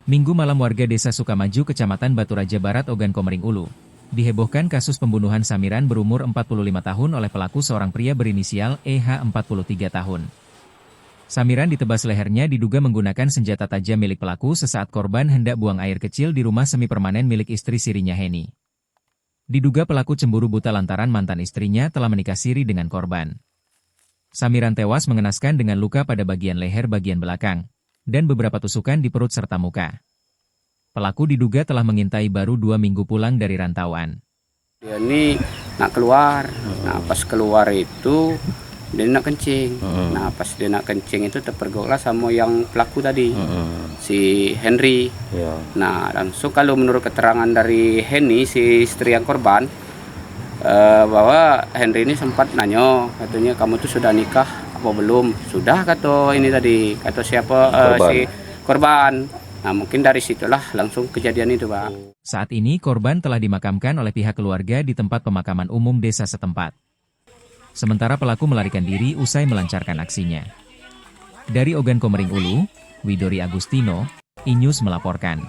Minggu malam warga desa Sukamaju, Kecamatan Batu Raja Barat, Ogan Komering Ulu, dihebohkan kasus pembunuhan Samiran berumur 45 tahun oleh pelaku seorang pria berinisial EH 43 tahun. Samiran ditebas lehernya diduga menggunakan senjata tajam milik pelaku sesaat korban hendak buang air kecil di rumah semi permanen milik istri sirinya Heni. Diduga pelaku cemburu buta lantaran mantan istrinya telah menikah siri dengan korban. Samiran tewas mengenaskan dengan luka pada bagian leher bagian belakang, dan beberapa tusukan di perut serta muka. Pelaku diduga telah mengintai baru 2 minggu pulang dari rantauan. Dia ini nak keluar, nah pas keluar itu dia nak kencing. Nah pas dia nak kencing itu terpergoklah sama yang pelaku tadi, si Henry. Nah langsung kalau menurut keterangan dari Henny, si istri yang korban, bahwa Henry ini sempat nanya, katanya kamu tuh sudah nikah apa belum? Sudah, kata ini tadi, kata siapa si korban. Nah mungkin dari situlah langsung kejadian itu, Pak. Saat ini korban telah dimakamkan oleh pihak keluarga di tempat pemakaman umum desa setempat. Sementara pelaku melarikan diri usai melancarkan aksinya. Dari Ogan Komering Ulu, Widori Agustino, iNews melaporkan.